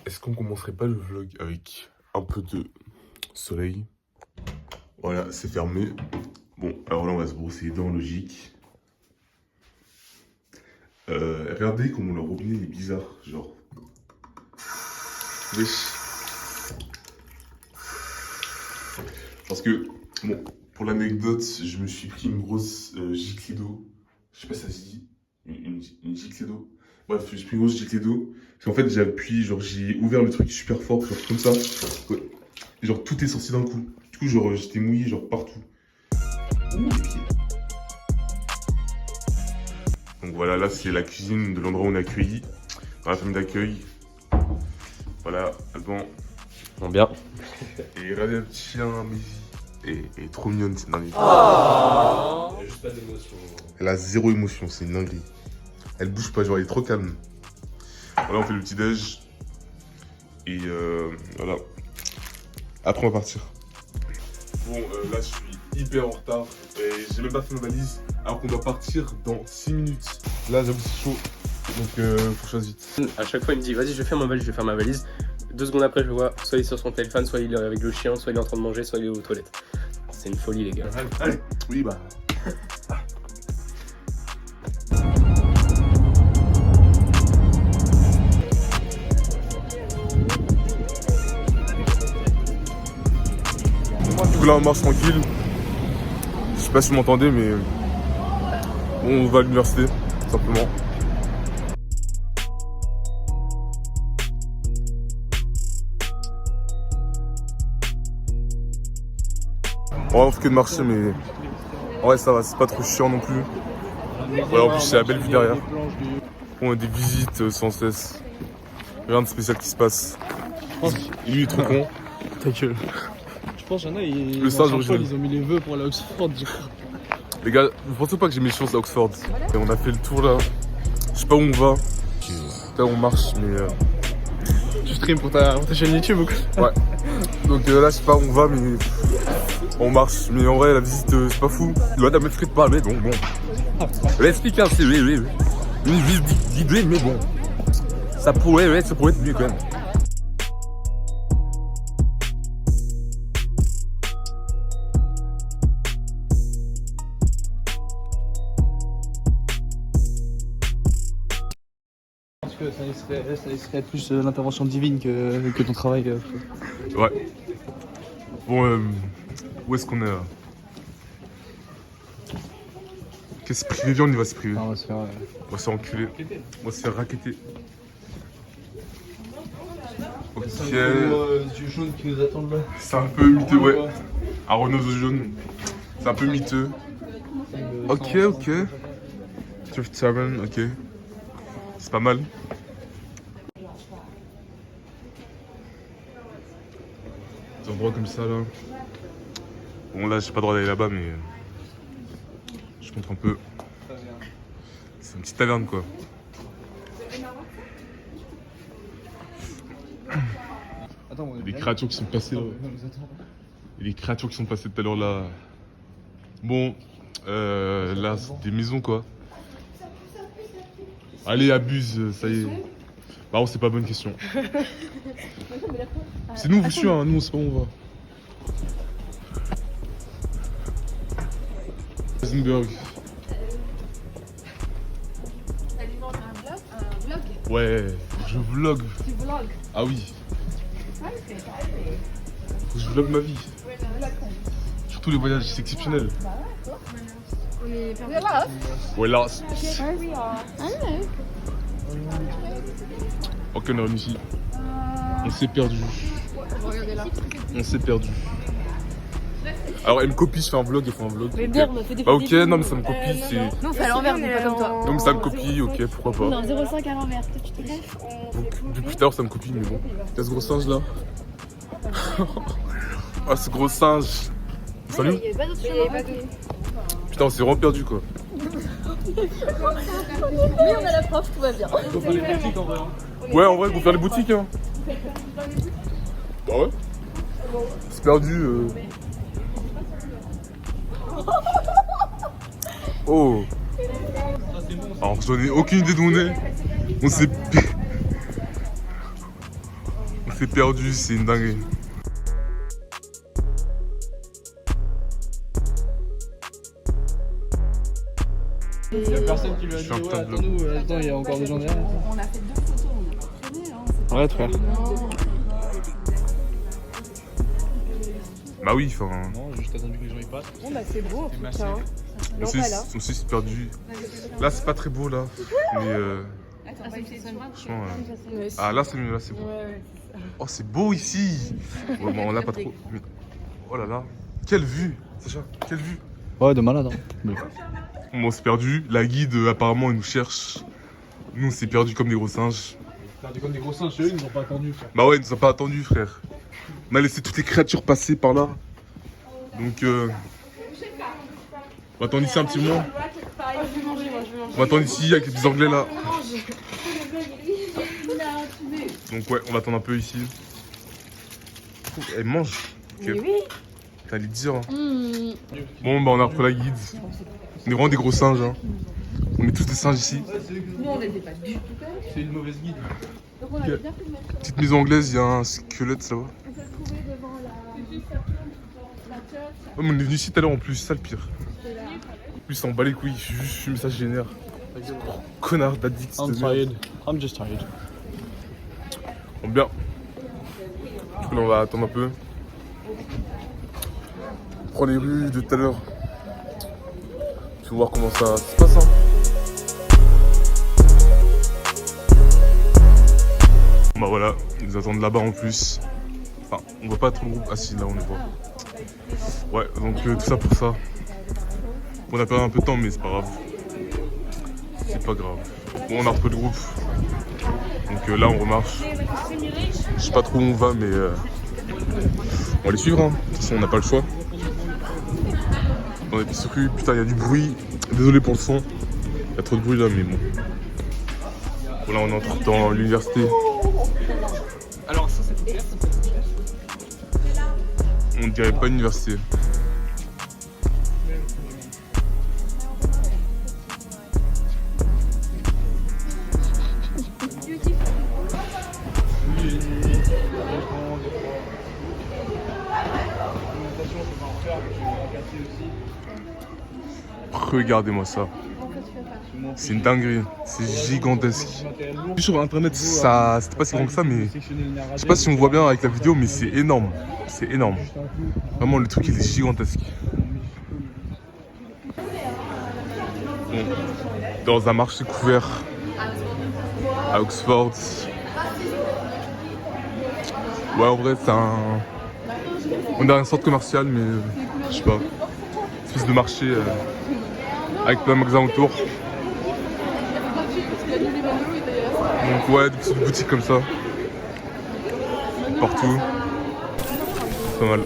Est-ce qu'on commencerait pas le vlog avec un peu de soleil? Voilà, c'est fermé. Bon, alors là, on va se brosser les dents, logique. Regardez comment le robinet est bizarre, genre. Wesh. Parce que, bon, pour l'anecdote, je me suis pris une grosse giclée d'eau. Je sais pas si ça se dit. Une giclée d'eau. Bref, j'ai pris une grosse giclée d'eau. Parce qu'en fait, j'ai appuyé, genre, j'ai ouvert le truc super fort, genre comme ça. Ouais. Et genre, tout est sorti d'un coup. Du coup, genre, j'étais mouillé, genre, partout. Ouh, les pieds. Donc voilà, là, c'est la cuisine de l'endroit où on est accueilli. Dans la famille d'accueil. Voilà, Alban. Bon, bien. Et regardez le petit chien, Mézi. Elle est trop mignonne, cette dinguerie. Elle a juste pas d'émotion. Elle a zéro émotion, c'est une dinguerie. Elle bouge pas, genre elle est trop calme. Voilà, on fait le petit déj. Et voilà. Après, on va partir. Bon, là, je suis hyper en retard. Et j'ai même pas fait ma valise. Alors qu'on doit partir dans 6 minutes. Là, j'avoue, c'est chaud. Donc, faut que je fasse vite. À chaque fois, il me dit vas-y, je vais faire ma valise, je vais faire ma valise. 2 secondes après, je le vois, soit il est sur son téléphone, soit il est avec le chien, soit il est en train de manger, soit il est aux toilettes. C'est une folie, les gars. Allez, oui, bah. Du coup, là, on marche tranquille. Je sais pas si vous m'entendez, mais on va à l'université, tout simplement. Ouais, on fait que de marcher, mais ouais, ça va, c'est pas trop chiant non plus. Voilà, en plus, c'est la belle vue derrière. On a des visites sans cesse. Rien de spécial qui se passe. Et lui, il est trop con. Ta gueule. Je pense qu'il y en a, Le singe original. ils ont mis les vœux pour aller à Oxford. Les gars, vous pensez pas que j'ai mes chances à Oxford? Et on a fait le tour là. Je sais pas où on va. Là, on marche, mais. Tu stream pour ta chaîne YouTube ou quoi? Ouais. Donc là, je sais pas où on va, mais. On marche. Mais en vrai, la visite, c'est pas fou. Loin d'un mètre de parler, donc bon. L'expliquer, c'est oui. Une visite guidée, mais bon. Ça pourrait être mieux quand même. Parce que ça laisserait plus l'intervention divine que ton travail. Ouais. Bon, où est-ce qu'on est là? Qu'est-ce que c'est privé, on y va se priver. On va se faire. On va se faire enculer. On va se faire racketter. Ok. Les yeux jaunes qui nous attendent là. C'est un peu miteux, ouais. Un Renault jaune. C'est un peu miteux. Ok. 37, ok. C'est pas mal. Des endroits comme ça là. Bon là j'ai pas le droit d'aller là-bas mais je montre un peu. C'est une petite taverne quoi. Attends, Il y a des créatures qui sont passées là. Il y a des créatures qui sont passées tout à l'heure là. Bon, là c'est des maisons quoi. Allez abuse, ça y est. Bah c'est pas bonne question. C'est nous, vous suivez, hein, nous on sait pas où on va. Heisenberg. Un vlog? Ouais, je vlog. Tu vlogs? Ah oui, Ouais, c'est faut que je vlog ma vie. Surtout les voyages, c'est exceptionnel. On est perdu là. Ouais là, Where we are. I don't ok on est revenu ici. On s'est perdu. know. Regardez là. On s'est perdu. Alors elle me copie, je fais un vlog, elle fait un vlog. Mais Ok. merde, on fait des Bah ok, vidéos. non mais ça me copie, c'est... Non, c'est à l'envers, on est pas comme toi. Donc ça me copie, ok, pourquoi pas. Non, 0,5 à l'envers. Tu te lèves. Donc, depuis tout à l'heure ça me copie, mais bon. T'as ce gros singe là. Ah ce gros singe. Salut. Il y avait pas d'autre chemin. Putain on s'est vraiment perdu quoi. Mais on a la prof, tout va bien. Faut faire les boutiques en vrai. Ouais en vrai pour faire les boutiques hein. Bah ouais. C'est perdu. Oh. Alors j'en ai aucune idée d'où on est. On s'est... s'est perdu, c'est une dinguerie. Il y a personne qui lui a Je dit suis un ouais, tableau. attends-nous, attends, il y a encore des gens derrière. On a fait 2 photos, on n'a pas traîné. Hein. Arrête frère. Bah oui, enfin. Non, j'ai juste attendu que les gens y passent. Bon bah c'est beau en tout massé. cas. Hein. On s'est perdu. Là, c'est pas très beau là. Mais franchement, ah là, c'est mieux, là, c'est beau. Oh, c'est beau ici. Ouais, bon, on l'a pas trop. Mais... Oh là là. Quelle vue, Sacha, quelle vue. Ouais, de malade. Hein. Bon, on s'est perdu. La guide, apparemment, elle nous cherche. Nous, on s'est perdu comme des gros singes. Perdu comme des gros singes, eux, ils nous ont pas attendu frère. Bah ouais, ils nous ont pas attendu, frère. On a laissé toutes les créatures passer par là. Donc, on va attendre ici un petit moment. On va attendre ici avec les petits anglais là. Donc ouais, on va attendre un peu ici. Elle mange. Ok. Mais oui. T'allais dire. Hein. Bon bah on a repris la guide. On est vraiment des gros singes. Hein. On est tous des singes ici. Nous on n'était pas du tout. C'est une mauvaise guide. Donc on avait bien fait de mettre. Petite maison anglaise, il y a un squelette là-bas. On s'est retrouvé devant la church. Oh, mais on est venu ici tout à l'heure en plus, c'est ça le pire. Lui, il s'en bat les couilles, je suis juste fumé, ça génère. Connard d'addict. I'm tired. I'm just tired. Bon, bien. Du coup, là, on va attendre un peu. On prend les rues de tout à l'heure. Tu vas voir comment ça se passe. Hein. Bah voilà, ils nous attendent là-bas en plus. Enfin, on voit pas trop le groupe. Ah si, là on les voit. Ouais, donc tout ça pour ça. On a perdu un peu de temps, mais c'est pas grave. C'est pas grave. Bon, on a repris le groupe. Donc là, on remarche. Je sais pas trop où on va, mais on va les suivre. Hein. De toute façon, on n'a pas le choix. Dans les petites rues, putain, il y a du bruit. Désolé pour le son. Il y a trop de bruit là, mais bon. Voilà, on entre dans l'université. Alors ça c'est On dirait pas une université. Regardez-moi ça. C'est une dinguerie. C'est gigantesque. Sur internet, ça, c'était pas si grand que ça, mais je sais pas si on voit bien avec la vidéo, mais c'est énorme. C'est énorme. Vraiment, le truc, il est gigantesque. Bon, dans un marché couvert à Oxford. Ouais, en vrai, c'est un... On a un centre commercial, mais je sais pas. Une espèce de marché avec plein de magasins autour. Donc ouais, des petites boutiques comme ça. Partout. C'est pas mal.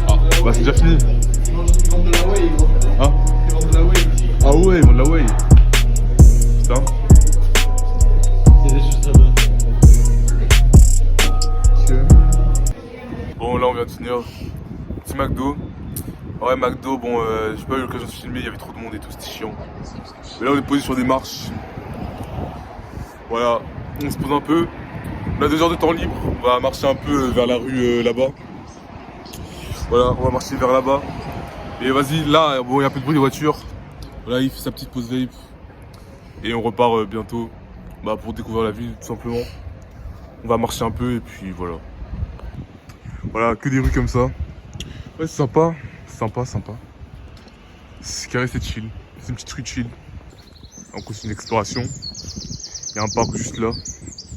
Ah, bah c'est déjà fini. Ah, ah ouais, ils vendent de la whey. Putain. Il y a des choses là-bas. Bon, là on vient de finir. Petit McDo. Ouais, McDo, bon, j'ai pas eu l'occasion de filmer, il y avait trop de monde et tout, c'était chiant. Mais là on est posé sur des marches. Voilà, on se pose un peu. On a 2 heures de temps libre, on va marcher un peu vers la rue là-bas. Voilà, on va marcher vers là-bas. Et vas-y, là, bon, il y a un peu de bruit de voiture. Voilà, il fait sa petite pause vape. Et on repart bientôt pour découvrir la ville, tout simplement. On va marcher un peu et puis voilà. Voilà, que des rues comme ça. Ouais, c'est sympa, sympa. C'est carré, c'est chill. C'est une petite rue chill. On continue l'exploration. Il y a un parc juste là.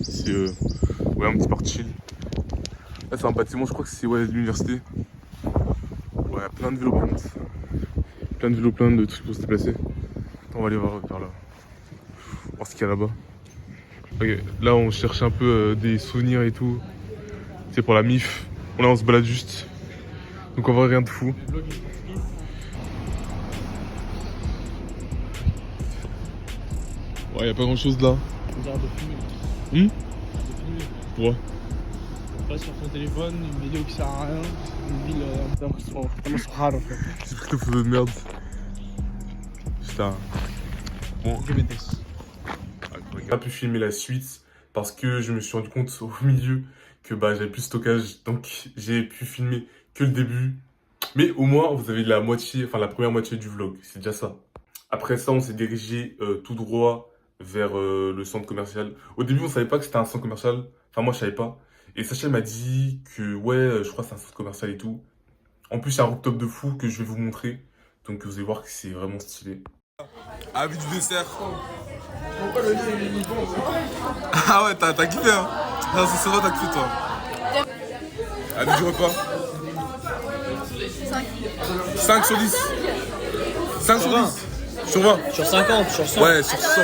C'est ouais, un petit parc chill. Là, c'est un bâtiment, je crois que c'est l'université. Ouais, plein de vélos par contre. Plein de vélos, plein de trucs pour se déplacer. Attends, on va aller voir par là. Voir ce qu'il y a là-bas. Okay. Là, on cherche un peu des souvenirs et tout. C'est pour la MIF. Là, on se balade juste. Donc, on voit rien de fou. Ouais, y a pas grand chose là. Pourquoi? pas sur ton téléphone, une vidéo qui sert à rien, une ville tellement rare en fait. J'ai pris ta photo de merde. Putain. Bon. Je m'étais. J'ai pas pu filmer la suite parce que je me suis rendu compte au milieu que bah, j'avais plus de stockage. Donc j'ai pu filmer que le début. Mais au moins, vous avez la moitié, enfin la première moitié du vlog. C'est déjà ça. Après ça, on s'est dirigé tout droit vers le centre commercial. Au début, on savait pas que c'était un centre commercial. Enfin, moi, je savais pas. Et Sacha m'a dit que, ouais, je crois que c'est un centre commercial et tout. En plus, il y a un rooftop de fou que je vais vous montrer. Donc, vous allez voir que c'est vraiment stylé. Avis du dessert. Ah ouais, t'as kiffé, hein? Non, c'est vrai, t'as kiffé, toi. Avis du repas. 5 sur 10. 5 sur 10. Sur 20. Sur 50, sur 100. Ouais, sur 100.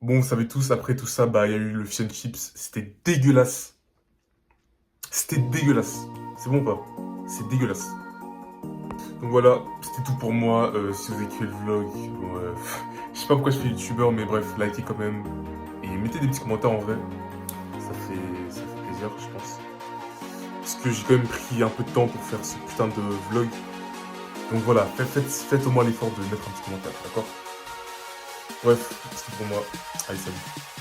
Bon, vous savez tous, après tout ça, bah, il y a eu le fish and chips. C'était dégueulasse. C'était dégueulasse. C'est bon ou pas? C'est dégueulasse. Donc voilà, c'était tout pour moi. Si vous avez kiffé le vlog, je sais pas pourquoi je fais youtubeur, mais bref, likez quand même. Et mettez des petits commentaires en vrai. Ça fait plaisir, je pense. Parce que j'ai quand même pris un peu de temps pour faire ce putain de vlog. Donc voilà, faites au moins l'effort de mettre un petit commentaire, d'accord? Bref, c'est tout pour moi. Allez, salut.